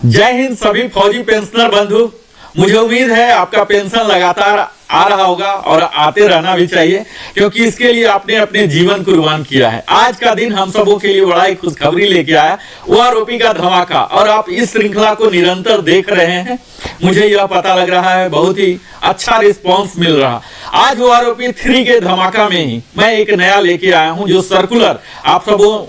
जय हिंद सभी फौजी पेंशनर बंधु। मुझे उम्मीद है आपका पेंशन लगातार आ रहा होगा और आते रहना भी चाहिए, क्योंकि इसके लिए आपने अपने जीवन कुर्बान किया है। आज का दिन हम सबों के लिए बड़ा ही खुशखबरी लेके आया, ओआरओपी का धमाका। और आप इस श्रृंखला को निरंतर देख रहे हैं, मुझे यह पता लग रहा है बहुत ही अच्छा रिस्पॉन्स मिल रहा। आज ओआरओपी 3 के धमाका में ही मैं एक नया लेके आया हूं, जो सर्कुलर आप सबों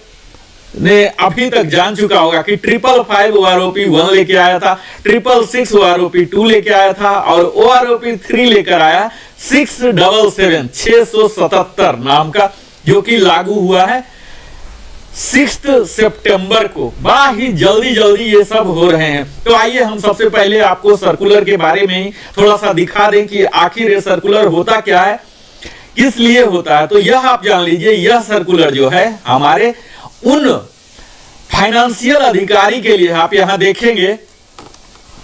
ने अभी तक जान चुका होगा कि 555 ओआरओपी 1 लेके आया था, 666 ओआरओपी 2 लेके आया था और ओआरओपी 3 लेकर आया 677 नाम का, जो कि लागू हुआ है 6 सितंबर को। बड़ा ही जल्दी ये सब हो रहे हैं। तो आइए हम सबसे पहले आपको सर्कुलर के बारे में ही थोड़ा सा दिखा दें कि आखिर ये सर्कुलर होता क्या है, किस लिए होता है। तो यह आप जान लीजिए, यह सर्कुलर जो है हमारे उन फाइनेंशियल अधिकारी के लिए, आप यहां देखेंगे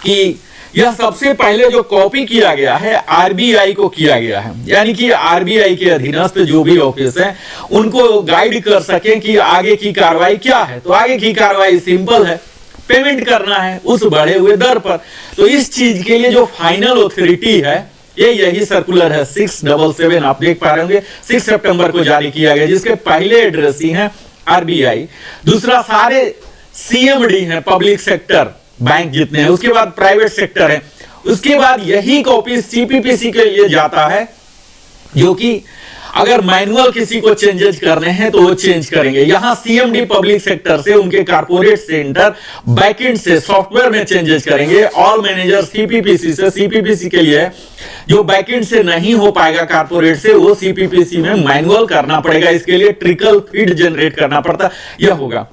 कि यह सबसे पहले जो कॉपी किया गया है आरबीआई को किया गया है, यानी कि आरबीआई के अधीनस्थ जो भी ऑफिस है उनको गाइड कर सकें कि आगे की कार्रवाई क्या है। तो आगे की कार्रवाई सिंपल है, पेमेंट करना है उस बढ़े हुए दर पर। तो इस चीज के लिए जो फाइनल अथॉरिटी है यही सर्कुलर है 677। आप देख पा रहे होंगे 6 सितंबर को जारी किया गया, जिसके पहले एड्रेसी हैं आरबीआई, दूसरा सारे सीएमडी हैं, पब्लिक सेक्टर बैंक जितने हैं, उसके बाद प्राइवेट सेक्टर है, उसके बाद यही कॉपी सीपीपीसी के लिए जाता है, जो कि अगर मैनुअल किसी को चेंजेस करने हैं तो वो चेंज करेंगे। यहां सीएमडी पब्लिक सेक्टर से उनके कारपोरेट सेंटर बैकएंड से सॉफ्टवेयर में चेंजेस करेंगे। ऑल मैनेजर सीपीपीसी से, सीपीपीसी के लिए जो बैकएंड से नहीं हो पाएगा कारपोरेट से, वो सीपीपीसी में मैनुअल करना पड़ेगा। इसके लिए ट्रिकल फीड जनरेट करना पड़ता, यह होगा।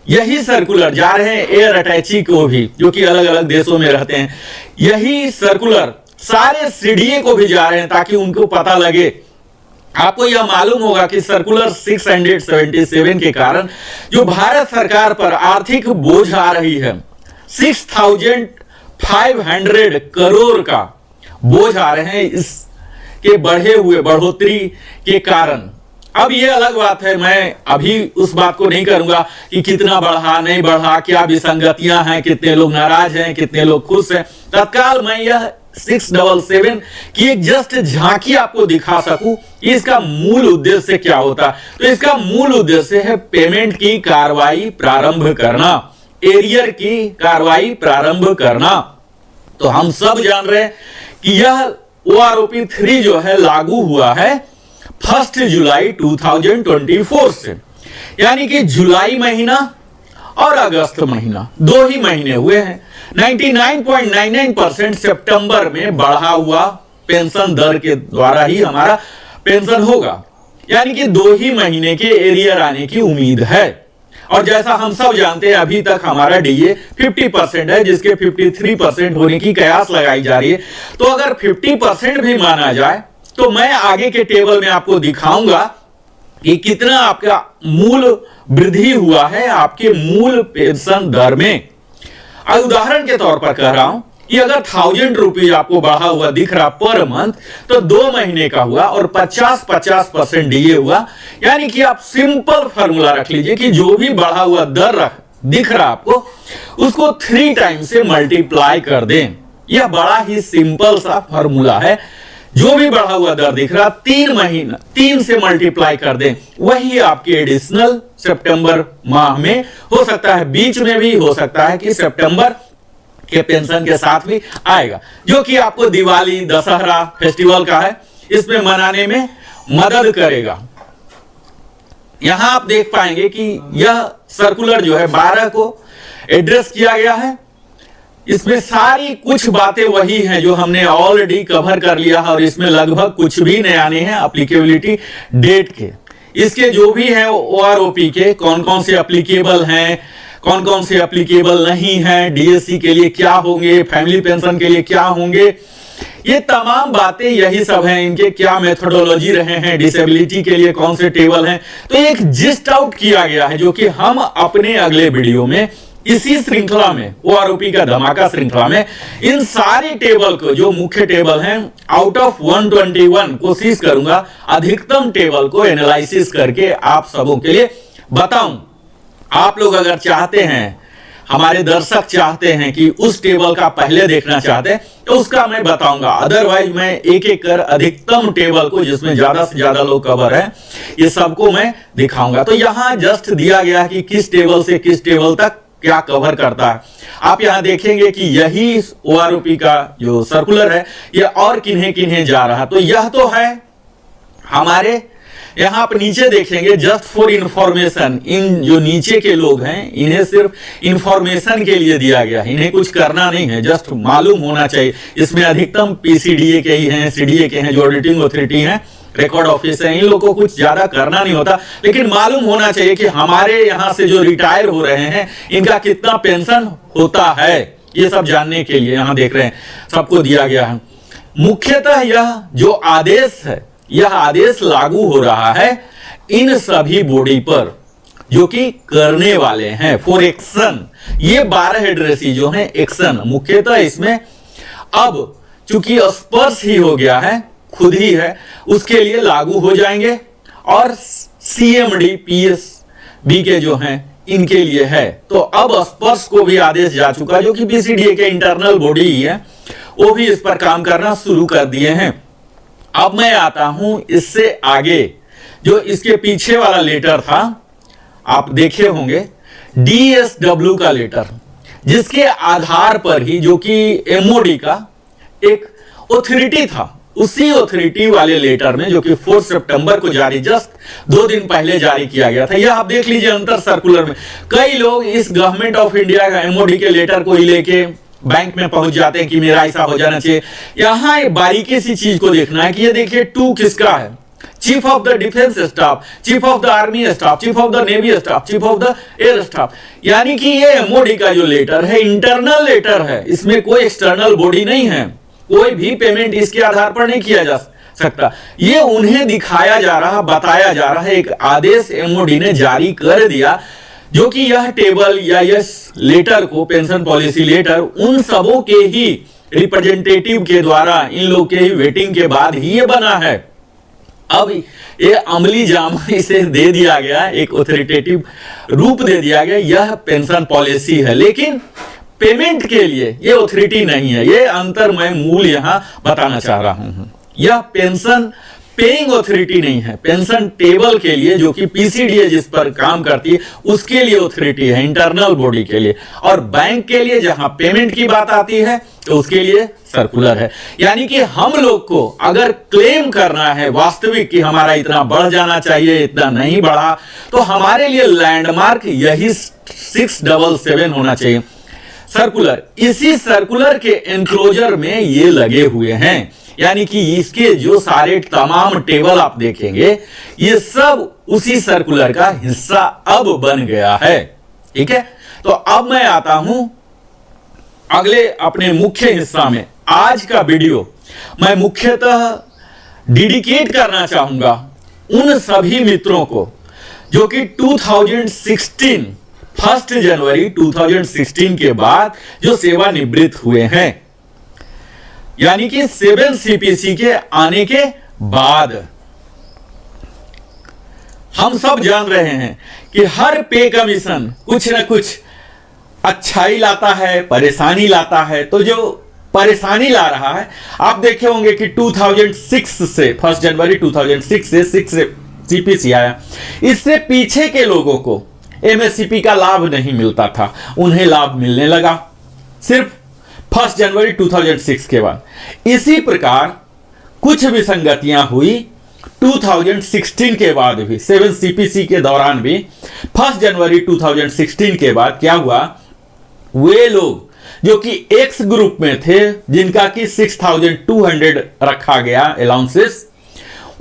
यही सर्कुलर जा रहे हैं एयर अटैची को भी, जो कि अलग अलग देशों में रहते हैं। यही सर्कुलर सारे सीडीए को भी जा रहे हैं, ताकि उनको पता लगे। आपको यह मालूम होगा कि सर्कुलर 677 के कारण जो भारत सरकार पर आर्थिक बोझ आ रही है, 6500 करोड़ का बोझ आ रहे हैं इसके बढ़ोतरी के कारण। अब यह अलग बात है, मैं अभी उस बात को नहीं करूंगा कि कितना बढ़ा नहीं बढ़ा, क्या विसंगतियां हैं, कितने लोग नाराज हैं, कितने लोग खुश हैं। तत्काल मैं यह 677 की एक जस्ट झांकी आपको दिखा सकूं कि इसका मूल उद्देश्य क्या होता। तो इसका मूल उद्देश्य है पेमेंट की कार्रवाई प्रारंभ करना, एरियर की कार्रवाई प्रारंभ करना। तो हम सब जान रहे हैं कि यह ओआरओपी 3 जो है लागू हुआ है 1 जुलाई 2024 से, यानी कि जुलाई महीना और अगस्त महीना 2 ही महीने हुए हैं। 99.99% सितंबर में बढ़ा हुआ पेंशन दर के द्वारा ही हमारा पेंशन होगा, यानी कि 2 ही महीने के एरियर आने की उम्मीद है। और जैसा हम सब जानते हैं, अभी तक हमारा डीए 50% है, जिसके 53% होने की कयास लगाई जा रही है। तो अगर 50% भी माना जाए तो मैं आगे के टेबल में आपको दिखाऊंगा कि कितना आपका मूल वृद्धि हुआ है आपके मूल पेंशन दर में। उदाहरण के तौर पर कह रहा हूं कि अगर 1000 रुपीज आपको बढ़ा हुआ दिख रहा पर मंथ, तो 2 महीने का हुआ और 50% डीए हुआ। यानी कि आप सिंपल फॉर्मूला रख लीजिए कि जो भी बढ़ा हुआ दर दिख रहा आपको, उसको 3 टाइम से मल्टीप्लाई कर दें। यह बड़ा ही सिंपल सा फॉर्मूला है। जो भी बढ़ा हुआ दर दिख रहा 3 से मल्टीप्लाई कर दें, वही आपके एडिशनल सितंबर माह में हो सकता है, बीच में भी हो सकता है कि सितंबर के पेंशन के साथ भी आएगा, जो कि आपको दिवाली दशहरा फेस्टिवल का है, इसमें मनाने में मदद करेगा। यहां आप देख पाएंगे कि यह सर्कुलर जो है 12 को एड्रेस किया गया है। इसमें सारी कुछ बातें वही हैं जो हमने ऑलरेडी कवर कर लिया है, और इसमें लगभग कुछ भी नया नहीं है एप्लीकेबिलिटी डेट के। इसके जो भी हैं ओआरओपी के कौन कौन से एप्लीकेबल हैं, कौन कौन से एप्लीकेबल नहीं हैं, डीएससी के लिए क्या होंगे, फैमिली पेंशन के लिए क्या होंगे, ये तमाम बातें यही सब हैं। इनके क्या मेथोडोलॉजी रहे हैं, डिसेबिलिटी के लिए कौन से टेबल हैं, तो एक जिस्ट आउट किया गया है, जो कि हम अपने अगले वीडियो में इसी श्रृंखला में, ओआरओपी का धमाका श्रृंखला में, इन सारे टेबल को, जो मुख्य टेबल हैं, आउट ऑफ 121 कोशिश करूंगा अधिकतम टेबल को एनालिसिस करके आप सबों के लिए बताऊं। आप लोग अगर चाहते हैं हमारे दर्शक चाहते हैं कि उस टेबल का पहले देखना चाहते हैं तो उसका मैं बताऊंगा, अदरवाइज मैं एक एक कर अधिकतम टेबल को जिसमें ज्यादा से ज्यादा लोग कवर है ये सबको मैं दिखाऊंगा। तो यहाँ जस्ट दिया गया है कि किस टेबल से किस टेबल तक क्या कवर करता है। आप यहां देखेंगे कि यही OROP का जो सर्कुलर है ये और किन्हें किन्हें जा रहा, तो यह तो है हमारे यहां आप नीचे देखेंगे जस्ट फॉर इंफॉर्मेशन, इन जो नीचे के लोग हैं इन्हें सिर्फ इंफॉर्मेशन के लिए दिया गया है, इन्हें कुछ करना नहीं है, जस्ट मालूम होना चाहिए। इसमें अधिकतम PCDA के ही हैं, CDA के हैं, जो ऑडिटिंग अथॉरिटी हैं, रिकॉर्ड ऑफिस है, इन लोगों को कुछ ज्यादा करना नहीं होता, लेकिन मालूम होना चाहिए कि हमारे यहां से जो रिटायर हो रहे हैं इनका कितना पेंशन होता है, ये सब जानने के लिए यहां देख रहे हैं सबको दिया गया है। मुख्यतः यह जो आदेश है यह आदेश लागू हो रहा है इन सभी बॉडी पर जो कि करने वाले हैं फॉर एक्शन। ये 12 एड्रेसी जो हैं एक्शन, मुख्यतः इसमें अब चूंकि स्पर्श ही हो गया है, खुद ही है, उसके लिए लागू हो जाएंगे। और CMD PSB के जो हैं इनके लिए है, तो अब स्पर्श को भी आदेश जा चुका जो कि PCDA के इंटरनल बॉडी ही है, वो भी इस पर काम करना शुरू कर दिए हैं। अब मैं आता हूं इससे आगे, जो इसके पीछे वाला लेटर था आप देखे होंगे, DSW का लेटर, जिसके आधार पर ही जो कि MOD का एक ऑथोरिटी था, उसी ऑथोरिटी वाले लेटर में जो कि 4 सितंबर को जारी, जस्ट 2 दिन पहले जारी किया गया था। यह आप देख लीजिए अंतर सर्कुलर में कई लोग इस गवर्नमेंट ऑफ इंडिया का MOD के लेटर को ही लेके बैंक में पहुंच जाते हैं कि मेरा ऐसा हो जाना चाहिए। यहां एक बारीकी सी चीज को देखना है कि ये देखिए 2 किसका है, chief of the defence staff, chief of the army staff, chief of the navy staff, chief of the air staff, यानी कि ये MOD का जो लेटर है इंटरनल लेटर है, इसमें कोई एक्सटर्नल बॉडी नहीं है, कोई भी पेमेंट इसके आधार पर नहीं किया जा सकता। ये उन्हें दिखाया जा रहा, बताया जा रहा है, एक आदेश MOD ने जारी कर दिया जो कि यह टेबल या यह लेटर को, पेंशन पॉलिसी लेटर, उन सबों के ही रिप्रेजेंटेटिव के द्वारा, इन लोग के ही वेटिंग के बाद ही ये बना है। अब ये अमली जामा इसे दे दिया गया, एक ऑथोरिटेटिव रूप दे दिया गया, यह पेंशन पॉलिसी है, लेकिन पेमेंट के लिए ये ऑथोरिटी नहीं है। ये अंतर मैं मूल यहां बताना चाह रहा हूं। यह पेंशन पेइंग ऑथोरिटी नहीं है, पेंशन टेबल के लिए जो कि PCDA जिस पर काम करती है उसके लिए ऑथोरिटी है, इंटरनल बॉडी के लिए। और बैंक के लिए जहां पेमेंट की बात आती है तो उसके लिए सर्कुलर है। यानी कि हम लोग को अगर क्लेम करना है वास्तविक कि हमारा इतना बढ़ जाना चाहिए, इतना नहीं बढ़ा, तो हमारे लिए लैंडमार्क यही 677 होना चाहिए सर्कुलर। इसी सर्कुलर के एनक्लोजर में ये लगे हुए हैं, यानी कि इसके जो सारे तमाम टेबल आप देखेंगे ये सब उसी सर्कुलर का हिस्सा अब बन गया है। ठीक है, तो अब मैं आता हूं अगले अपने मुख्य हिस्सा में। आज का वीडियो मैं मुख्यतः डेडिकेट करना चाहूंगा उन सभी मित्रों को जो कि 2016 1 जनवरी 2016 के बाद जो सेवानिवृत्त हुए हैं, यानी कि 7 CPC के आने के बाद। हम सब जान रहे हैं कि हर पे कमीशन कुछ न कुछ अच्छाई लाता है, परेशानी लाता है। तो जो परेशानी ला रहा है, आप देखे होंगे कि 2006 से 1 जनवरी 2006 से 6 CPC आया। इससे पीछे के लोगों को MSCP का लाभ नहीं मिलता था, उन्हें लाभ मिलने लगा सिर्फ 1 जनवरी 2006 के बाद। इसी प्रकार कुछ विसंगतियां हुई 2016 के बाद भी, 7 CPC के दौरान भी। 1 जनवरी 2016 के बाद क्या हुआ, वे लोग जो कि X ग्रुप में थे जिनका कि 6200 रखा गया अलाउंसेस,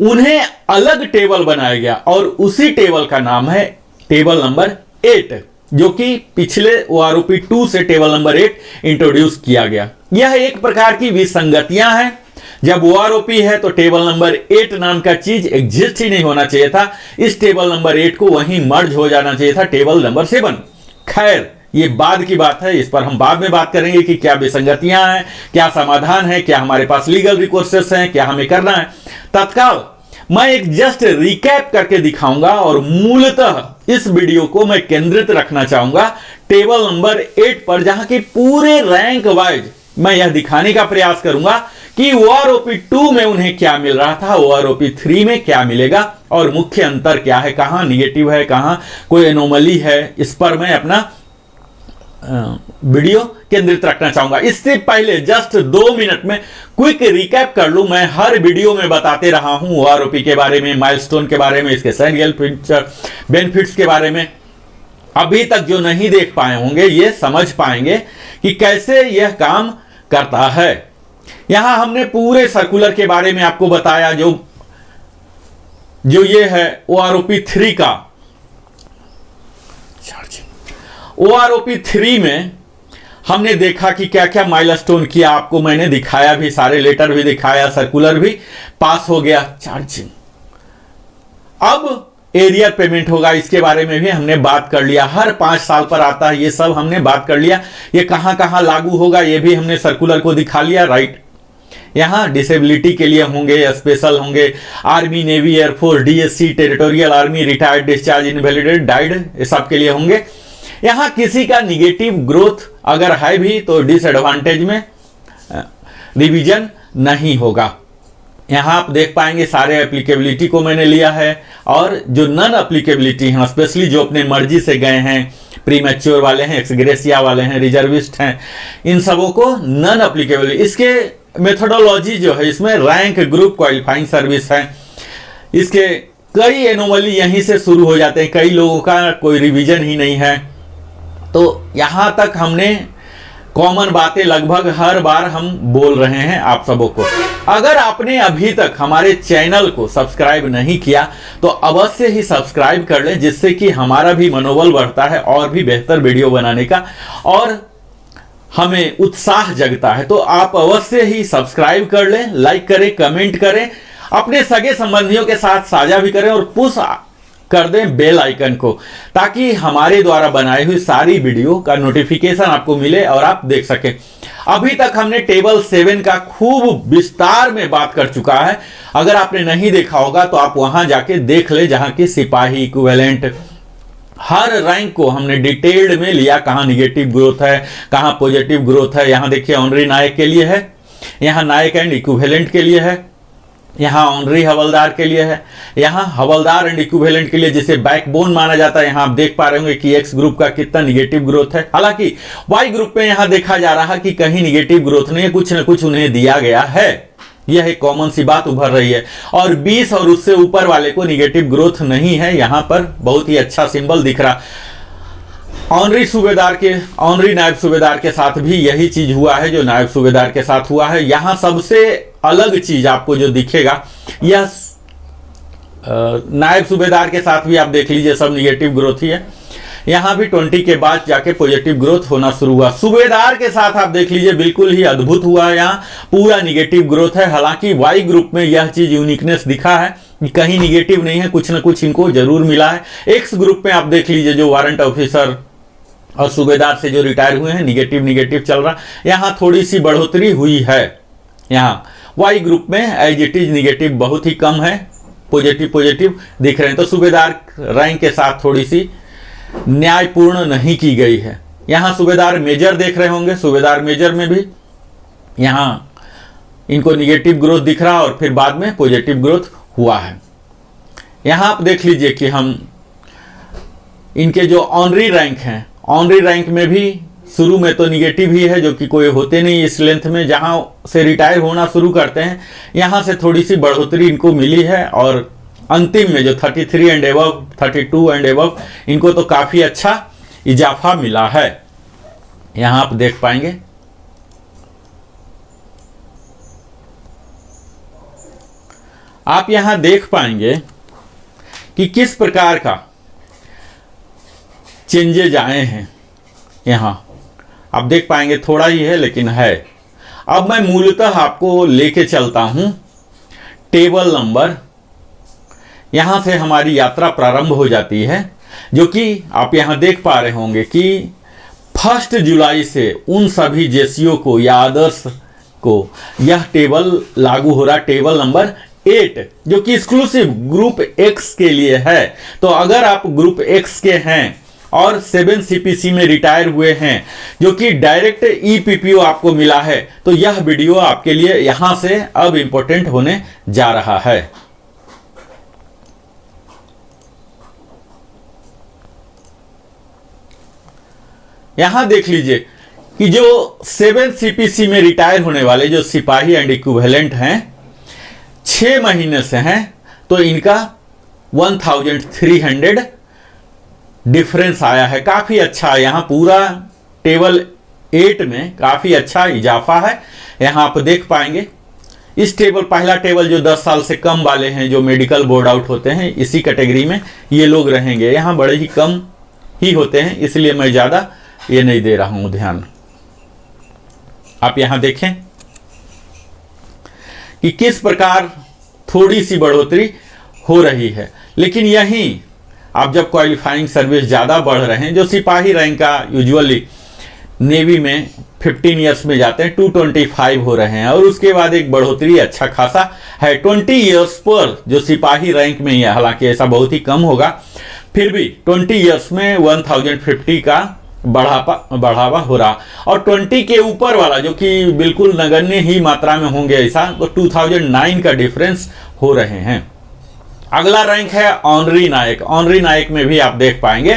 उन्हें अलग टेबल बनाया गया और उसी टेबल का नाम है टेबल नंबर 8, जो कि पिछले OROP 2 से टेबल नंबर 8 इंट्रोड्यूस किया गया। यह एक प्रकार की विसंगतियां हैं। जब OROP है तो टेबल नंबर 8 नाम का चीज एग्जिस्ट ही नहीं होना चाहिए था। इस टेबल नंबर 8 को वहीं मर्ज हो जाना चाहिए था टेबल नंबर 7। खैर, ये बाद की बात है, इस पर हम बाद में बात करेंगे कि क्या विसंगतियां हैं, क्या समाधान है, क्या हमारे पास लीगल रिकोर्सेस हैं, क्या हमें करना है। तत्काल मैं एक जस्ट रिकैप करके दिखाऊंगा और मूलतः इस वीडियो को मैं केंद्रित रखना चाहूंगा टेबल नंबर 8 पर, जहां की पूरे रैंक वाइज मैं यह दिखाने का प्रयास करूंगा कि OROP 2 में उन्हें क्या मिल रहा था, OROP 3 में क्या मिलेगा और मुख्य अंतर क्या है, कहां निगेटिव है, कहां कोई एनोमली है। इस पर मैं अपना वीडियो केंद्रित रखना चाहूंगा। इससे पहले जस्ट 2 मिनट में क्विक रिकैप कर लूं। मैं हर वीडियो में बताते रहा हूं OROP के बारे में, माइलस्टोन के बारे में, इसके सैरियल बेनिफिट्स के बारे में। अभी तक जो नहीं देख पाए होंगे ये समझ पाएंगे कि कैसे यह काम करता है। यहां हमने पूरे सर्कुलर के बारे में आपको बताया, जो ये है OROP 3 का OROP 3 में हमने देखा कि क्या क्या माइलस्टोन किया, आपको मैंने दिखाया भी, सारे लेटर भी दिखाया, सर्कुलर भी पास हो गया। चार्जिंग अब एरियर पेमेंट होगा, इसके बारे में भी हमने बात कर लिया। हर 5 साल पर आता है, ये सब हमने बात कर लिया। ये कहां कहां लागू होगा ये भी हमने सर्कुलर को दिखा लिया, राइट। यहां डिसेबिलिटी के लिए होंगे, स्पेशल होंगे, army, navy, air force, DSC, territorial army, retired, discharge, invalidate, died, ये सब के लिए होंगे। यहां किसी का निगेटिव ग्रोथ अगर है भी तो डिसएडवांटेज में रिवीजन नहीं होगा। यहां आप देख पाएंगे सारे एप्लीकेबिलिटी को मैंने लिया है, और जो नॉन एप्लीकेबिलिटी हैं, स्पेशली जो अपने मर्जी से गए हैं, प्रीमैच्योर वाले हैं, एक्सग्रेसिया वाले हैं, रिजर्विस्ट हैं, इन सबों को नॉन एप्लीकेबल। इसके मेथोडोलॉजी जो है, इसमें रैंक, ग्रुप, क्वालिफाइंग सर्विस है, इसके कई एनोमली यहीं से शुरू हो जाते हैं। कई लोगों का कोई रिवीजन ही नहीं है। तो यहां तक हमने कॉमन बातें लगभग हर बार हम बोल रहे हैं आप सबों को। अगर आपने अभी तक हमारे चैनल को सब्सक्राइब नहीं किया तो अवश्य ही सब्सक्राइब कर लें, जिससे कि हमारा भी मनोबल बढ़ता है और भी बेहतर वीडियो बनाने का, और हमें उत्साह जगता है। तो आप अवश्य ही सब्सक्राइब कर लें, लाइक करें, कमेंट करें, अपने सगे संबंधियों के साथ साझा भी करें, और पुश कर दें बेल आइकन को, ताकि हमारे द्वारा बनाई हुई सारी वीडियो का नोटिफिकेशन आपको मिले और आप देख सकें। अभी तक हमने टेबल 7 का खूब विस्तार में बात कर चुका है। अगर आपने नहीं देखा होगा तो आप वहां जाके देख ले, जहां की सिपाही, इक्विवेलेंट, हर रैंक को हमने डिटेल्ड में लिया, कहां निगेटिव ग्रोथ है, कहां पॉजिटिव ग्रोथ है। यहां देखिए ऑनरी नायक के लिए है, यहां नायक एंड इक्विवेलेंट के लिए है, यहां ऑनरी हवलदार के लिए है, यहां हवलदार एंड इक्विवेलेंट के लिए, जिसे बैकबोन माना जाता है। यहां आप देख पा रहे होंगे कि एक्स ग्रुप का कितना निगेटिव ग्रोथ है। हालांकि वाई ग्रुप में यहां देखा जा रहा है कि कहीं निगेटिव ग्रोथ नहीं है, कुछ न कुछ उन्हें दिया गया है। यह एक कॉमन सी बात उभर रही है। और 20 और उससे ऊपर वाले को निगेटिव ग्रोथ नहीं है। यहां पर बहुत ही अच्छा सिंबल दिख रहा। ऑनरी सूबेदार के, ऑनरी नायब सूबेदार के साथ भी यही चीज हुआ है जो नायब सूबेदार के साथ हुआ है। यहां सबसे अलग चीज आपको जो दिखेगा, यह नायब सूबेदार के साथ भी आप देख लीजिए, सब निगेटिव ग्रोथ ही है। यहां भी 20 के बाद जाके पॉजिटिव ग्रोथ होना शुरू हुआ। सूबेदार के साथ आप देख लीजिए, बिल्कुल ही अद्भुत हुआ है, यहाँ पूरा निगेटिव ग्रोथ है। हालांकि वाई ग्रुप में यह चीज यूनिकनेस दिखा है कि कहीं निगेटिव नहीं है, कुछ न कुछ इनको जरूर मिला है। एक्स ग्रुप में आप देख लीजिए, जो वारंट ऑफिसर और सूबेदार से जो रिटायर हुए हैं, निगेटिव चल रहा। यहाँ थोड़ी सी बढ़ोतरी हुई है। यहाँ वाई ग्रुप में एज इट इज निगेटिव बहुत ही कम है, पॉजिटिव दिख रहे हैं। तो सूबेदार रैंक के साथ थोड़ी सी न्यायपूर्ण नहीं की गई है। यहाँ सूबेदार मेजर देख रहे होंगे, सूबेदार मेजर में भी यहाँ इनको निगेटिव ग्रोथ दिख रहा और फिर बाद में पॉजिटिव ग्रोथ हुआ है। यहाँ आप देख लीजिए कि हम इनके जो ऑनरी रैंक हैं, ऑनरी रैंक में भी शुरू में तो निगेटिव ही है, जो कि कोई होते नहीं इस लेंथ में। जहां से रिटायर होना शुरू करते हैं, यहां से थोड़ी सी बढ़ोतरी इनको मिली है, और अंतिम में जो 33 एंड एबव, 32 एंड एबव, इनको तो काफी अच्छा इजाफा मिला है। यहां आप देख पाएंगे। आप यहां देख पाएंगे कि किस प्रकार का चेंजेज आए हैं। यहां आप देख पाएंगे, थोड़ा ही है लेकिन है। अब मैं मूलतः आपको लेके चलता हूं टेबल नंबर, यहां से हमारी यात्रा प्रारंभ हो जाती है, जो कि आप यहां देख पा रहे होंगे कि 1 जुलाई से उन सभी जेसीओ को या अदर्स को यह टेबल लागू हो रहा। टेबल नंबर 8 जो कि एक्सक्लूसिव ग्रुप एक्स के लिए है। तो अगर आप ग्रुप एक्स के हैं और 7 CPC में रिटायर हुए हैं जो कि डायरेक्ट EPPO आपको मिला है, तो यह वीडियो आपके लिए यहां से अब इंपॉर्टेंट होने जा रहा है। यहां देख लीजिए कि जो 7 CPC में रिटायर होने वाले जो सिपाही एंड इक्विवेलेंट हैं 6 महीने से हैं, तो इनका 1300 डिफरेंस आया है। काफी अच्छा, यहां पूरा टेबल 8 में काफी अच्छा इजाफा है। यहां आप देख पाएंगे इस टेबल, पहला टेबल जो 10 साल से कम वाले हैं जो मेडिकल बोर्ड आउट होते हैं, इसी कैटेगरी में ये लोग रहेंगे। यहां बड़े ही कम ही होते हैं, इसलिए मैं ज्यादा ये नहीं दे रहा हूं ध्यान। आप यहां देखें कि किस प्रकार थोड़ी सी बढ़ोतरी हो रही है। लेकिन यहीं आप जब क्वालिफाइंग सर्विस ज़्यादा बढ़ रहे हैं, जो सिपाही रैंक का यूजुअली नेवी में 15 ईयर्स में जाते हैं 225 हो रहे हैं, और उसके बाद एक बढ़ोतरी अच्छा खासा है 20 ईयर्स पर जो सिपाही रैंक में ही है। हालांकि ऐसा बहुत ही कम होगा, फिर भी 20 ईयर्स में 1050 का बढ़ावा हो रहा। और 20 के ऊपर वाला जो कि बिल्कुल नगण्य ही मात्रा में होंगे ऐसा, तो 2009 का डिफरेंस हो रहे हैं। अगला रैंक है ऑनरी नायक। ऑनरी नायक में भी आप देख पाएंगे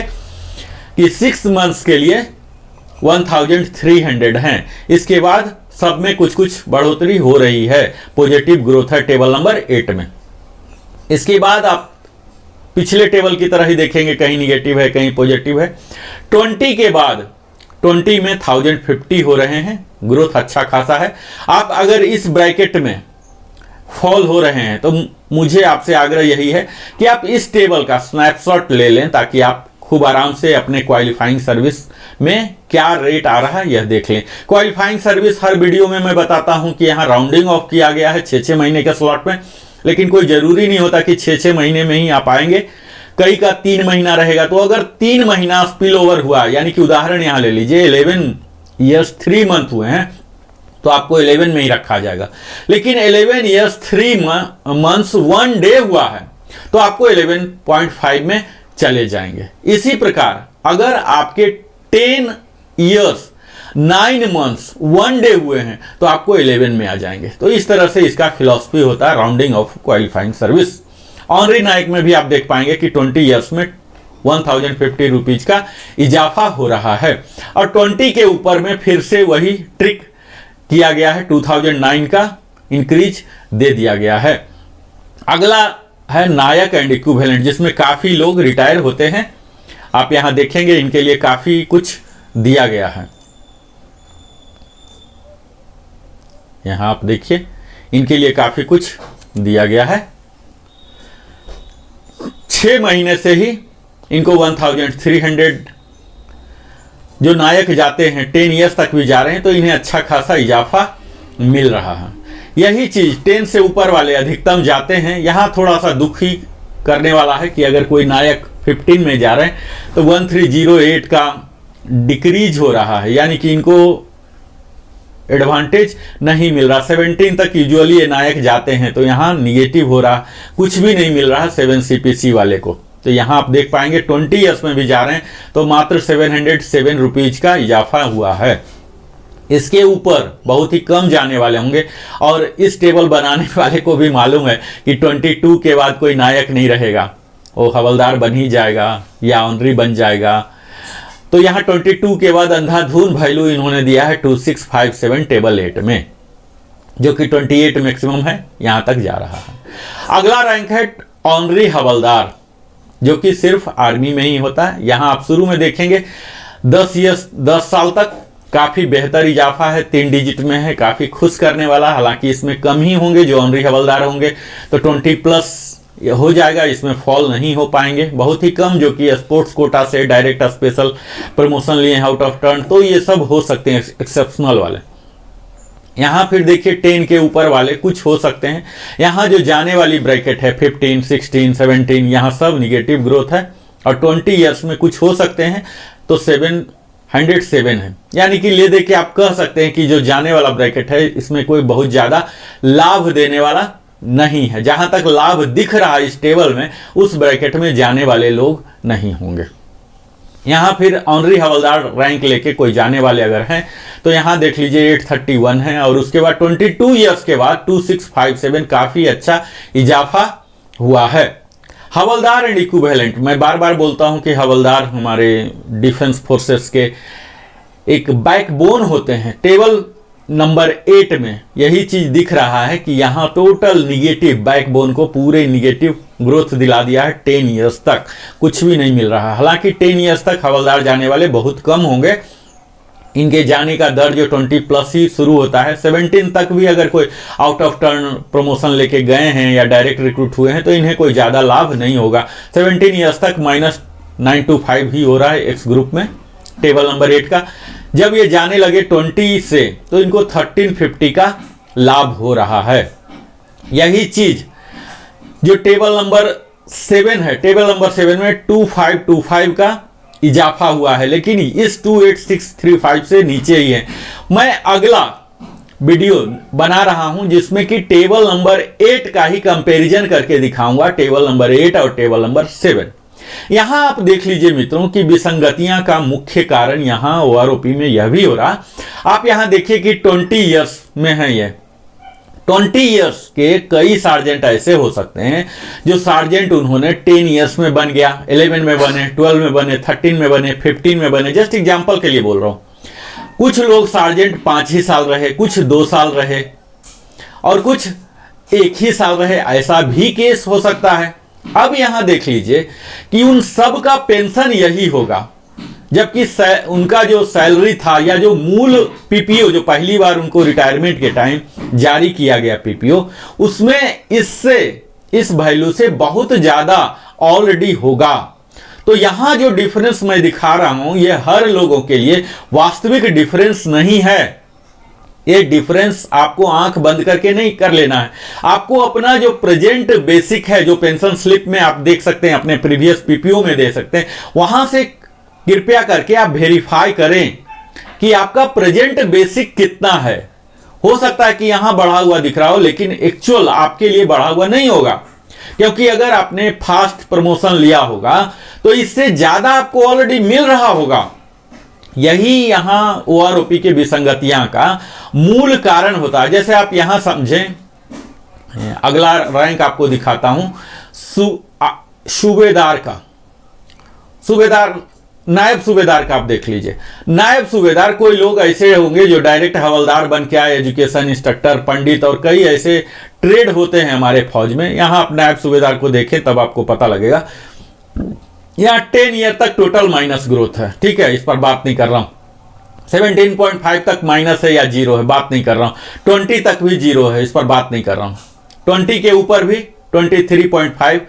कि 6 मंथ्स के लिए 1300 हैं। इसके बाद सब में कुछ कुछ बढ़ोतरी हो रही है, पॉजिटिव ग्रोथ है टेबल नंबर 8 में। इसके बाद आप पिछले टेबल की तरह ही देखेंगे, कहीं निगेटिव है कहीं पॉजिटिव है। 20 के बाद 20 में 1050 हो रहे हैं, ग्रोथ अच्छा खासा है। आप अगर इस ब्रैकेट में फॉल हो रहे हैं तो मुझे आपसे आग्रह यही है कि आप इस टेबल का स्नैपशॉट ले लें, ताकि आप खूब आराम से अपने क्वालिफाइंग सर्विस में क्या रेट आ रहा है यह देख लें। क्वालिफाइंग सर्विस हर वीडियो में मैं बताता हूं कि यहाँ राउंडिंग ऑफ किया गया है 6-6 महीने के स्लॉट में, लेकिन कोई जरूरी नहीं होता कि 6-6 महीने में ही आप आएंगे। कई का 3 महीना रहेगा, तो अगर 3 महीना स्पिल ओवर हुआ, यानी कि उदाहरण यहां ले लीजिए 11 ईयर्स 3 मंथ हुए हैं, तो आपको 11 में ही रखा जाएगा। लेकिन 11 ईयर्स 3 मंथ्स 1 डे हुआ है, तो आपको 11.5 में चले जाएंगे। इसी प्रकार अगर आपके 10 ईयर्स 9 मंथ्स 1 डे हुए हैं, तो आपको 11 में आ जाएंगे। तो इस तरह से इसका फिलॉसफी होता है rounding off qualifying service. Honorary Naik में भी आप देख पाएंगे कि 20 ईयर्स में 1050 रुपीज का इजाफा हो रहा है, और 20 के ऊपर में फिर से वही ट्रिक किया गया है, 2009 का इंक्रीज दे दिया गया है। अगला है नायक एंड इक्विवेलेंट, जिसमें काफी लोग रिटायर होते हैं। आप यहां देखेंगे इनके लिए काफी कुछ दिया गया है। यहां आप देखिए इनके लिए काफी कुछ दिया गया है। 6 महीने से ही इनको 1300 जो नायक जाते हैं 10 ईयर्स तक भी जा रहे हैं, तो इन्हें अच्छा खासा इजाफा मिल रहा है। यही चीज 10 से ऊपर वाले अधिकतम जाते हैं। यहां थोड़ा सा दुख ही करने वाला है कि अगर कोई नायक 15 में जा रहे हैं तो 1308 का डिक्रीज हो रहा है, यानी कि इनको एडवांटेज नहीं मिल रहा। 17 तक यूजुअली ये नायक जाते हैं, तो यहाँ निगेटिव हो रहा, कुछ भी नहीं मिल रहा 7 CPC वाले को। तो यहाँ आप देख पाएंगे 20 ईयर्स में भी जा रहे हैं तो मात्र 707 रुपीज का इजाफा हुआ है। इसके ऊपर बहुत ही कम जाने वाले होंगे, और इस टेबल बनाने वाले को भी मालूम है कि 22 के बाद कोई नायक नहीं रहेगा, वो हवलदार बन ही जाएगा या ऑनरी बन जाएगा। तो यहाँ 22 के बाद अंधाधुन वैल्यू इन्होंने दिया है 2657 टेबल 8 में, जो कि 28 मैक्सिमम है, यहां तक जा रहा है। अगला रैंक है ऑनरी हवलदार, जो कि सिर्फ आर्मी में ही होता है। यहां आप शुरू में देखेंगे 10 साल तक काफी बेहतर इजाफा है, 3 डिजिट में है, काफी खुश करने वाला। हालांकि इसमें कम ही होंगे जो ऑनरी हवलदार होंगे, तो 20+ हो जाएगा, इसमें फॉल नहीं हो पाएंगे। बहुत ही कम जो कि स्पोर्ट्स कोटा से डायरेक्ट स्पेशल प्रमोशन लिए आउट ऑफ टर्न, तो ये सब हो सकते हैं एक्सेप्शनल वाले। यहाँ फिर देखिए 10 के ऊपर वाले कुछ हो सकते हैं। यहाँ जो जाने वाली ब्रैकेट है 15, 16, 17, यहाँ सब निगेटिव ग्रोथ है, और 20 ईयर्स में कुछ हो सकते हैं, तो 707 है। यानी कि ले दे के आप कह सकते हैं कि जो जाने वाला ब्रैकेट है इसमें कोई बहुत ज्यादा लाभ देने वाला नहीं है। जहां तक लाभ दिख रहा है इस टेबल में, उस ब्रैकेट में जाने वाले लोग नहीं होंगे। यहाँ फिर ऑनरी हवलदार रैंक लेके कोई जाने वाले अगर हैं तो यहाँ देख लीजिए 831 है, और उसके बाद 22 ईयर्स के बाद 2657 काफ़ी अच्छा इजाफा हुआ है। हवलदार एंड इक्विवेलेंट, मैं बार बार बोलता हूँ कि हवलदार हमारे डिफेंस फोर्सेस के एक बैकबोन होते हैं। टेबल नंबर 8 में यही चीज दिख रहा है कि यहाँ टोटल निगेटिव, बैकबोन को पूरे निगेटिव ग्रोथ दिला दिया है। 10 ईयर्स तक कुछ भी नहीं मिल रहा। हालांकि 10 ईयर्स तक हवलदार जाने वाले बहुत कम होंगे। इनके जाने का दर जो 20+ ही शुरू होता है। 17 तक भी अगर कोई आउट ऑफ टर्न प्रमोशन लेके गए हैं या डायरेक्ट रिक्रूट हुए हैं तो इन्हें कोई ज़्यादा लाभ नहीं होगा। 17 ईयर्स तक -925 ही हो रहा है एक्स ग्रुप में टेबल नंबर 8 का। जब ये जाने लगे 20 से तो इनको 1350 का लाभ हो रहा है। यही चीज जो टेबल नंबर 7 है, टेबल नंबर 7 में 2525 का इजाफा हुआ है, लेकिन इस 28635 से नीचे ही है। मैं अगला वीडियो बना रहा हूं जिसमें कि टेबल नंबर 8 का ही कंपैरिजन करके दिखाऊंगा, टेबल नंबर 8 और टेबल नंबर 7। यहां आप देख लीजिए मित्रों कि विसंगतियां का मुख्य कारण यहां ओआरओपी में यह भी हो रहा। आप यहां देखिए कि 20 ईयर्स में है ये 20 ईयर्स के कई सार्जेंट ऐसे हो सकते हैं जो सार्जेंट उन्होंने 10 ईयर्स में बन गया, 11 में बने, 12 में बने, 13 में बने, 15 में बने। जस्ट एग्जांपल के लिए बोल रहा हूं। कुछ लोग सार्जेंट 5 ही साल रहे, कुछ 2 साल रहे और कुछ 1 ही साल रहे। ऐसा भी केस हो सकता है। अब यहां देख लीजिए कि उन सब का पेंशन यही होगा, जबकि उनका जो सैलरी था या जो मूल पीपीओ जो पहली बार उनको रिटायरमेंट के टाइम जारी किया गया पीपीओ, उसमें इससे इस वैल्यू से बहुत ज्यादा ऑलरेडी होगा। तो यहां जो डिफरेंस मैं दिखा रहा हूं ये हर लोगों के लिए वास्तविक डिफरेंस नहीं है। ये डिफरेंस आपको आंख बंद करके नहीं कर लेना है। आपको अपना जो प्रेजेंट बेसिक है, जो पेंशन स्लिप में आप देख सकते हैं, अपने प्रीवियस पीपीओ में दे सकते हैं, वहां से कृपया करके आप वेरीफाई करें कि आपका प्रेजेंट बेसिक कितना है। हो सकता है कि यहां बढ़ा हुआ दिख रहा हो लेकिन एक्चुअल आपके लिए बढ़ा हुआ नहीं होगा, क्योंकि अगर आपने फास्ट प्रमोशन लिया होगा तो इससे ज्यादा आपको ऑलरेडी मिल रहा होगा। यही यहां ओआरओपी के विसंगतियां का मूल कारण होता है। जैसे आप यहां समझें, अगला रैंक आपको दिखाता हूं सूबेदार का, सूबेदार नायब सूबेदार का आप देख लीजिए। नायब सूबेदार कोई लोग ऐसे होंगे जो डायरेक्ट हवलदार बन के आए, एजुकेशन इंस्ट्रक्टर, पंडित और कई ऐसे ट्रेड होते हैं हमारे फौज में। यहां आप नायब सूबेदार को देखें तब आपको पता लगेगा। यहाँ 10 ईयर तक टोटल माइनस ग्रोथ है, ठीक है, इस पर बात नहीं कर रहा हूं। 17.5 तक माइनस है या जीरो है, बात नहीं कर रहा हूं। 20 तक भी जीरो है, इस पर बात नहीं कर रहा हूं। 20 के ऊपर भी 23.5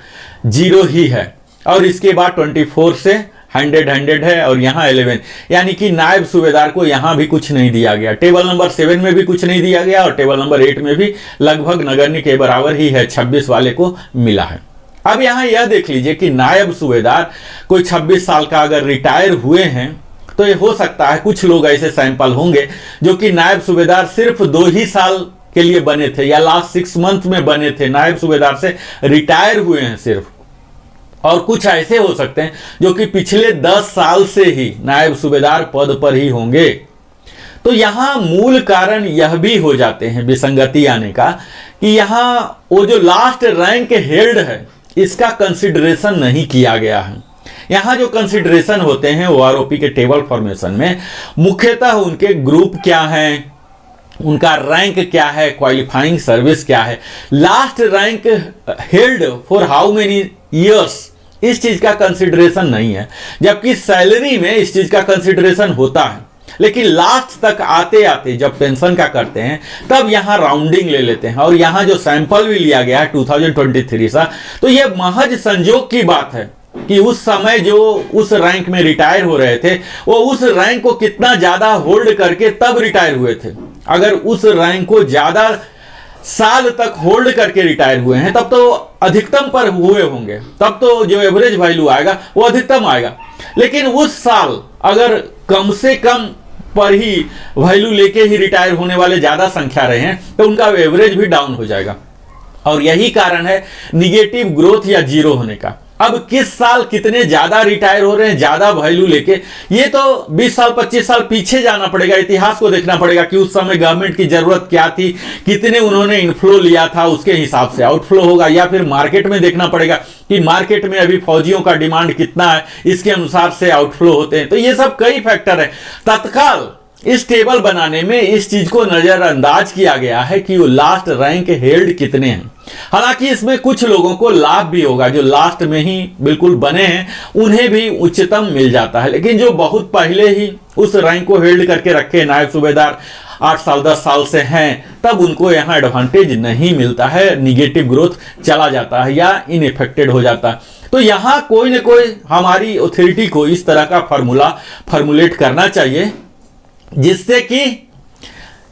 जीरो ही है, और इसके बाद 24 से 100 है, और यहाँ 11, यानी कि नायब सूबेदार को यहाँ भी कुछ नहीं दिया गया। टेबल नंबर 7 में भी कुछ नहीं दिया गया और टेबल नंबर 8 में भी लगभग नगण्य के बराबर ही है, 26 वाले को मिला है। अब यहाँ यह देख लीजिए कि नायब सूबेदार कोई 26 साल का अगर रिटायर हुए हैं तो ये हो सकता है कुछ लोग ऐसे सैंपल होंगे जो कि नायब सूबेदार सिर्फ 2 ही साल के लिए बने थे या लास्ट 6 मंथ में बने थे, नायब सूबेदार से रिटायर हुए हैं सिर्फ। और कुछ ऐसे हो सकते हैं जो कि पिछले 10 साल से ही नायब सूबेदार पद पर ही होंगे। तो यहां मूल कारण यह भी हो जाते हैं विसंगति आने का कि यहां वो जो लास्ट रैंक हेल्ड है इसका कंसिडरेशन नहीं किया गया है। यहां जो कंसिडरेशन होते हैं ओआरओपी के टेबल फॉर्मेशन में मुख्यतः उनके ग्रुप क्या हैं, उनका रैंक क्या है, क्वालिफाइंग सर्विस क्या है, last rank held for how many years, इस चीज का कंसिडरेशन नहीं है। जबकि सैलरी में इस चीज का कंसिडरेशन होता है, लेकिन लास्ट तक आते आते जब पेंशन का करते हैं तब यहां राउंडिंग ले लेते हैं। और यहां जो सैंपल भी लिया गया है 2023 सा, तो यह महज संजोग की बात है कि उस समय जो उस रैंक में रिटायर हो रहे थे वो उस रैंक को कितना ज्यादा होल्ड करके तब रिटायर हुए थे। अगर उस रैंक को ज्यादा साल तक होल्ड करके रिटायर हुए हैं तब तो अधिकतम पर हुए होंगे, तब तो जो एवरेज वैल्यू आएगा वो अधिकतम आएगा। लेकिन उस साल अगर कम से कम पर ही वैल्यू लेके ही रिटायर होने वाले ज्यादा संख्या रहे हैं तो उनका एवरेज भी डाउन हो जाएगा। और यही कारण है निगेटिव ग्रोथ या जीरो होने का। अब किस साल कितने ज्यादा रिटायर हो रहे हैं ज्यादा वैल्यू लेके, ये तो 20 साल 25 साल पीछे जाना पड़ेगा, इतिहास को देखना पड़ेगा कि उस समय गवर्नमेंट की जरूरत क्या थी, कितने उन्होंने इनफ्लो लिया था, उसके हिसाब से आउटफ्लो होगा। या फिर मार्केट में देखना पड़ेगा कि मार्केट में अभी फौजियों का डिमांड कितना है, इसके अनुसार से आउटफ्लो होते हैं। तो ये सब कई फैक्टर है। तत्काल इस टेबल बनाने में इस चीज को नजरअंदाज किया गया है कि वो लास्ट रैंक हेल्ड कितने हैं। हालांकि इसमें कुछ लोगों को लाभ भी होगा, जो लास्ट में ही बिल्कुल बने हैं उन्हें भी उच्चतम मिल जाता है, लेकिन जो बहुत पहले ही उस रैंक को हेल्ड करके रखे नायब सूबेदार 8 साल 10 साल से हैं, तब उनको यहाँ एडवांटेज नहीं मिलता है, निगेटिव ग्रोथ चला जाता है या इनइफेक्टेड हो जाता है। तो यहाँ कोई ना कोई हमारी अथॉरिटी को इस तरह का फॉर्मुलेट करना चाहिए जिससे कि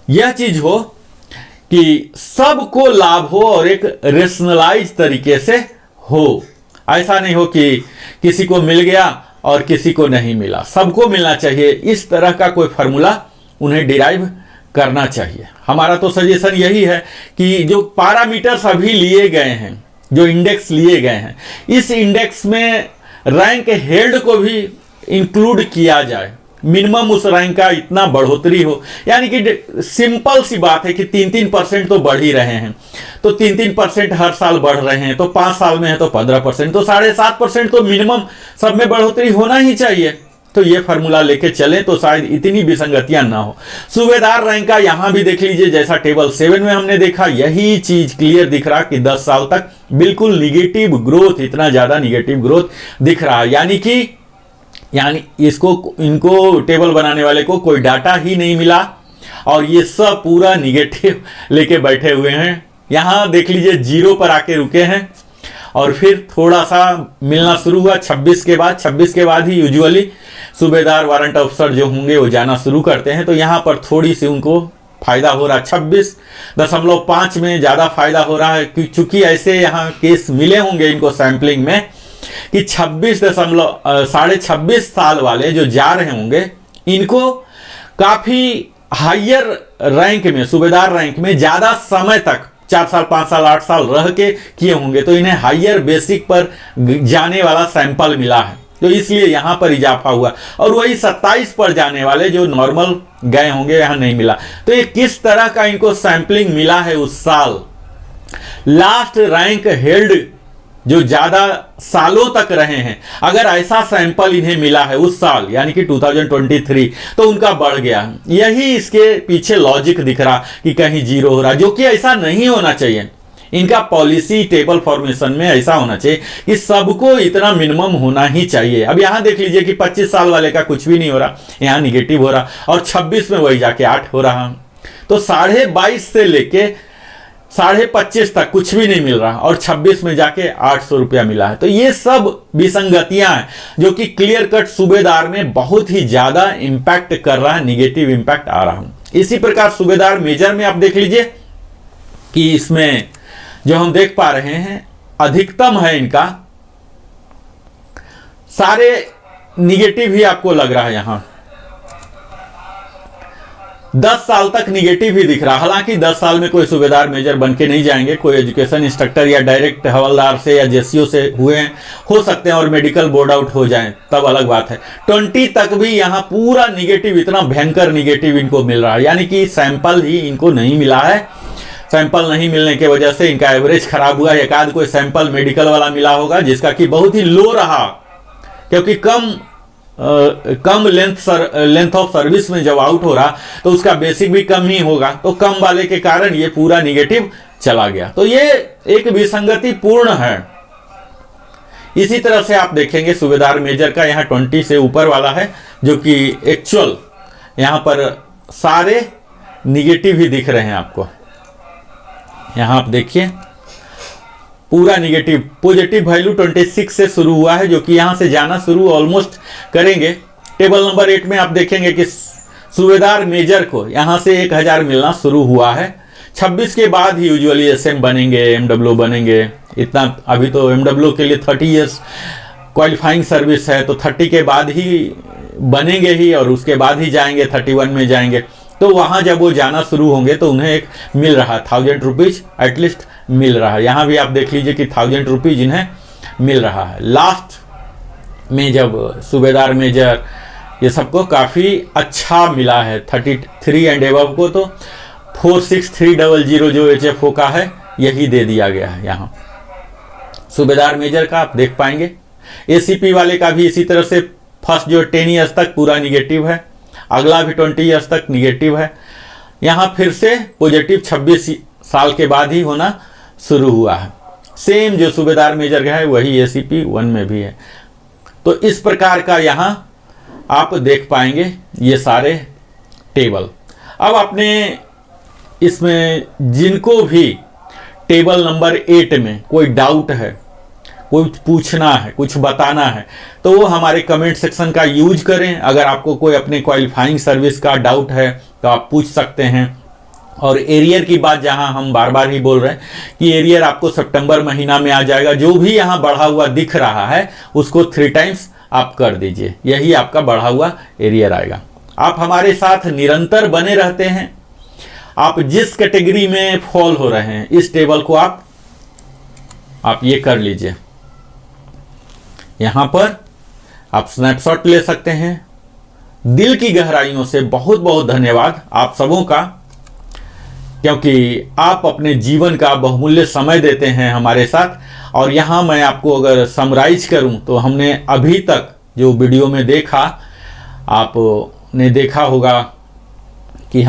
यह चीज हो कि सबको लाभ हो और एक रेशनलाइज तरीके से हो। ऐसा नहीं हो कि किसी को मिल गया और किसी को नहीं मिला, सबको मिलना चाहिए। इस तरह का कोई फार्मूला उन्हें डिराइव करना चाहिए। हमारा तो सजेशन यही है कि जो पैरामीटर्स अभी लिए गए हैं, जो इंडेक्स लिए गए हैं, इस इंडेक्स में रैंक हेल्ड को भी इंक्लूड किया जाए। मिनिमम उस रैंक का इतना बढ़ोतरी हो, यानी कि सिंपल सी बात है कि 3-3% तो बढ़ ही रहे हैं, तो 3-3% हर साल बढ़ रहे हैं, तो 5 साल में है तो 15%, तो 7.5% तो मिनिमम सब में बढ़ोतरी होना ही चाहिए। तो ये फार्मूला लेके चलें तो शायद इतनी विसंगतियां ना हो। सूबेदार रैंक का यहां भी देख लीजिए, जैसा टेबल 7 में हमने देखा, यही चीज क्लियर दिख रहा कि 10 साल तक बिल्कुल निगेटिव ग्रोथ, इतना ज्यादा निगेटिव ग्रोथ दिख रहा है। यानी इनको टेबल बनाने वाले को कोई डाटा ही नहीं मिला और ये सब पूरा निगेटिव लेके बैठे हुए हैं। यहां देख लीजिए 0 पर आके रुके हैं और फिर थोड़ा सा मिलना शुरू हुआ 26 के बाद ही यूजुअली सूबेदार वारंट अफसर जो होंगे वो जाना शुरू करते हैं। तो यहां पर थोड़ी सी उनको फायदा हो रहा है, 26.5 में ज्यादा फायदा हो रहा है, चूंकि ऐसे यहाँ केस मिले होंगे इनको सैंपलिंग में कि 26.5 साल वाले जो जा रहे होंगे, इनको काफी हायर रैंक में, सूबेदार रैंक में ज्यादा समय तक 4 साल 5 साल 8 साल रह के किए होंगे, तो इन्हें हायर बेसिक पर जाने वाला सैंपल मिला है, तो इसलिए यहां पर इजाफा हुआ। और वही 27 पर जाने वाले जो नॉर्मल गए होंगे यहां नहीं मिला। तो ये किस तरह का इनको सैंपलिंग मिला है उस साल, लास्ट रैंक हेल्ड जो ज्यादा सालों तक रहे हैं, अगर ऐसा सैंपल इन्हें मिला है उस साल यानी कि 2023, तो उनका बढ़ गया। यही इसके पीछे लॉजिक दिख रहा कि कहीं 0 हो रहा, जो कि ऐसा नहीं होना चाहिए। इनका पॉलिसी टेबल फॉर्मेशन में ऐसा होना चाहिए कि सबको इतना मिनिमम होना ही चाहिए। अब यहां देख लीजिए कि 25 साल वाले का कुछ भी नहीं हो रहा, यहां निगेटिव हो रहा, और 26 में वही जाके 8 हो रहा। तो 22.5 से लेके 25.5 तक कुछ भी नहीं मिल रहा और 26 में जाके 800 रुपया मिला है। तो ये सब विसंगतियां हैं जो कि क्लियर कट सूबेदार में बहुत ही ज्यादा इंपैक्ट कर रहा है, निगेटिव इंपैक्ट आ रहा है। इसी प्रकार सूबेदार मेजर में आप देख लीजिए कि इसमें जो हम देख पा रहे हैं अधिकतम है इनका, सारे निगेटिव ही आपको लग रहा है। यहां 10 साल तक निगेटिव ही दिख रहा। हालांकि 10 साल में कोई सूबेदार मेजर बन के नहीं जाएंगे, कोई एजुकेशन इंस्ट्रक्टर या डायरेक्ट हवलदार से या जेसीओ से हुए हो सकते हैं और मेडिकल बोर्ड आउट हो जाएं, तब अलग बात है। 20 तक भी यहाँ पूरा निगेटिव, इतना भयंकर निगेटिव इनको मिल रहा है, यानी कि सैंपल ही इनको नहीं मिला है। सैंपल नहीं मिलने की वजह से इनका एवरेज खराब हुआ। एक आध कोई सैंपल मेडिकल वाला मिला होगा जिसका कि बहुत ही लो रहा, क्योंकि कम लेंथ ऑफ सर्विस में जब आउट हो रहा तो उसका बेसिक भी कम ही होगा, तो कम वाले के कारण ये पूरा निगेटिव चला गया। तो ये एक विसंगति पूर्ण है। इसी तरह से आप देखेंगे सूबेदार मेजर का यहाँ 20 से ऊपर वाला है, जो कि एक्चुअल यहाँ पर सारे निगेटिव ही दिख रहे हैं आपको। यहाँ आप देखिए पूरा निगेटिव, पॉजिटिव वैल्यू 26 से शुरू हुआ है, जो कि यहां से जाना शुरू ऑलमोस्ट करेंगे। टेबल नंबर 8 में आप देखेंगे कि सूबेदार मेजर को यहां से 1000 मिलना शुरू हुआ है। 26 के बाद ही यूजुअली एसएम बनेंगे, एमडब्ल्यू बनेंगे। इतना अभी तो एमडब्ल्यू के लिए 30 इयर्स क्वालिफाइंग सर्विस है, तो 30 के बाद ही बनेंगे ही और उसके बाद ही जाएंगे, 31 में जाएंगे। तो वहां जब वो जाना शुरू होंगे तो उन्हें एक मिल रहा 1000 रुपीज एटलीस्ट मिल रहा है। यहाँ भी आप देख लीजिए कि 1000 रुपीज इन्हें मिल रहा है। लास्ट में जब सूबेदार मेजर ये सबको काफ़ी अच्छा मिला है, 33 एंड एबव को तो 46300 जो HFO का है यही दे दिया गया है। यहाँ सूबेदार मेजर का आप देख पाएंगे। ACP वाले का भी इसी तरह से फर्स्ट जो 10 ईयर्स तक पूरा निगेटिव है, अगला भी 20 ईयर्स तक निगेटिव है। यहाँ फिर से पॉजिटिव 26 साल के बाद ही होना शुरू हुआ है। सेम जो सूबेदार मेजर का है वही ACP 1 में भी है। तो इस प्रकार का यहाँ आप देख पाएंगे ये सारे टेबल। अब आपने इसमें जिनको भी टेबल नंबर 8 में कोई डाउट है, कुछ पूछना है, कुछ बताना है, तो वो हमारे कमेंट सेक्शन का यूज करें। अगर आपको कोई अपने क्वालिफाइंग सर्विस का डाउट है तो आप पूछ सकते हैं। और एरियर की बात जहां हम बार बार ही बोल रहे हैं कि एरियर आपको सितंबर महीना में आ जाएगा। जो भी यहां बढ़ा हुआ दिख रहा है उसको 3 टाइम्स आप कर दीजिए, यही आपका बढ़ा हुआ एरियर आएगा। आप हमारे साथ निरंतर बने रहते हैं। आप जिस कैटेगरी में फॉल हो रहे हैं इस टेबल को आप ये कर लीजिए। यहां पर आप स्नैपशॉट ले सकते हैं। दिल की गहराइयों से बहुत बहुत धन्यवाद आप सबों का, क्योंकि आप अपने जीवन का बहुमूल्य समय देते हैं हमारे साथ। और यहाँ मैं आपको अगर समराइज करूँ तो हमने अभी तक जो वीडियो में देखा, आपने देखा होगा कि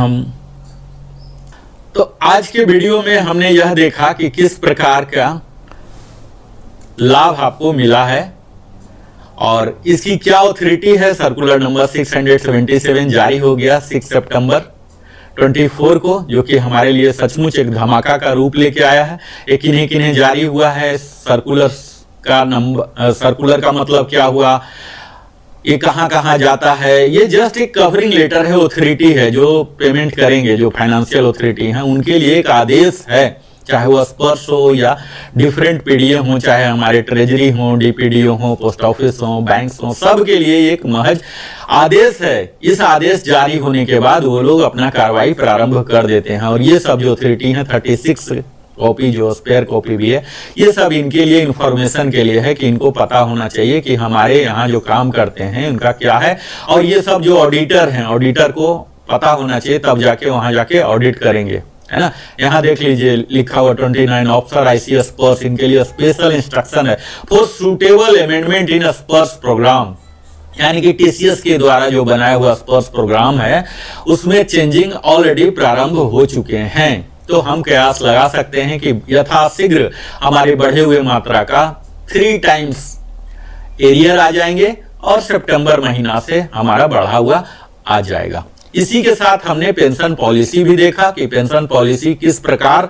तो आज के वीडियो में हमने यह देखा कि किस प्रकार का लाभ आपको मिला है और इसकी क्या ऑथोरिटी है। सर्कुलर नंबर 677 जारी हो गया 6 सितंबर 24 को, जो कि हमारे लिए सचमुच एक धमाका का रूप लेके आया है। ये किन्हीं किन्हीं जारी हुआ है। सर्कुलर का नंबर, सर्कुलर का मतलब क्या हुआ, ये कहाँ कहाँ जाता है, ये जस्ट एक कवरिंग लेटर है। ऑथोरिटी है जो पेमेंट करेंगे, जो फाइनेंशियल ऑथोरिटी हैं उनके लिए एक आदेश है, चाहे वो स्पर्श हो या डिफरेंट पीडीए हो, चाहे हमारे ट्रेजरी हो, डीपीडीओ हो, पोस्ट ऑफिस हो, बैंक्स हो, सब के लिए एक महज आदेश है। इस आदेश जारी होने के बाद वो लोग अपना कार्रवाई प्रारंभ कर देते हैं। और ये सब जो ऑथोरिटी है 36 कॉपी जो स्पेयर कॉपी भी है, ये सब इनके लिए इंफॉर्मेशन के लिए है कि इनको पता होना चाहिए कि हमारे यहाँ जो काम करते हैं उनका क्या है। और ये सब जो ऑडिटर हैं, ऑडिटर को पता होना चाहिए, तब जाके वहां जाके ऑडिट करेंगे, है ना। यहाँ देख लीजिए लिखा हुआ 29 ऑफिसर ICS स्पर्श, इनके लिए स्पेशल इंस्ट्रक्शन है फॉर सुटेबल अमेंडमेंट इन स्पर्श प्रोग्राम, यानी कि TCS के द्वारा जो बनाया हुआ स्पर्श प्रोग्राम है उसमें चेंजिंग ऑलरेडी प्रारंभ हो चुके हैं। तो हम कयास लगा सकते हैं कि यथाशीघ्र हमारे बढ़े हुए मात्रा का 3 टाइम्स एरियर आ जाएंगे और सितंबर महीना से हमारा बढ़ा हुआ आ जाएगा। इसी के साथ हमने पेंशन पॉलिसी भी देखा कि पेंशन पॉलिसी किस प्रकार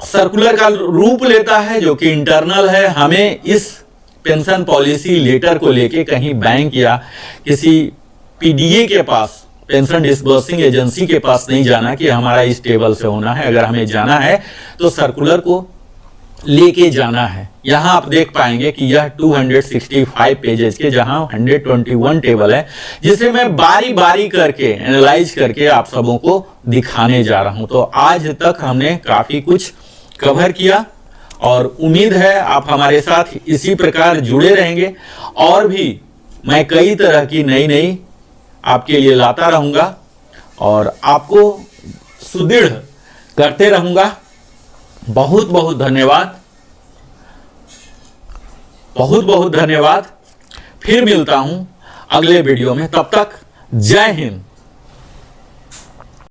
सर्कुलर का रूप लेता है, जो कि इंटरनल है। हमें इस पेंशन पॉलिसी लेटर को लेके कहीं बैंक या किसी PDA के पास, पेंशन डिस्बर्सिंग एजेंसी के पास नहीं जाना कि हमारा इस टेबल से होना है। अगर हमें जाना है तो सर्कुलर को लेके जाना है। यहां आप देख पाएंगे कि यह 265 पेजेस के जहां 121 टेबल है, जिसे मैं बारी बारी करके एनालाइज करके आप सबों को दिखाने जा रहा हूं। तो आज तक हमने काफी कुछ कवर किया और उम्मीद है आप हमारे साथ इसी प्रकार जुड़े रहेंगे। और भी मैं कई तरह की नई आपके लिए लाता रहूंगा और आपको सुदृढ़ करते रहूंगा। बहुत बहुत धन्यवाद, बहुत बहुत धन्यवाद। फिर मिलता हूं अगले वीडियो में, तब तक जय हिंद।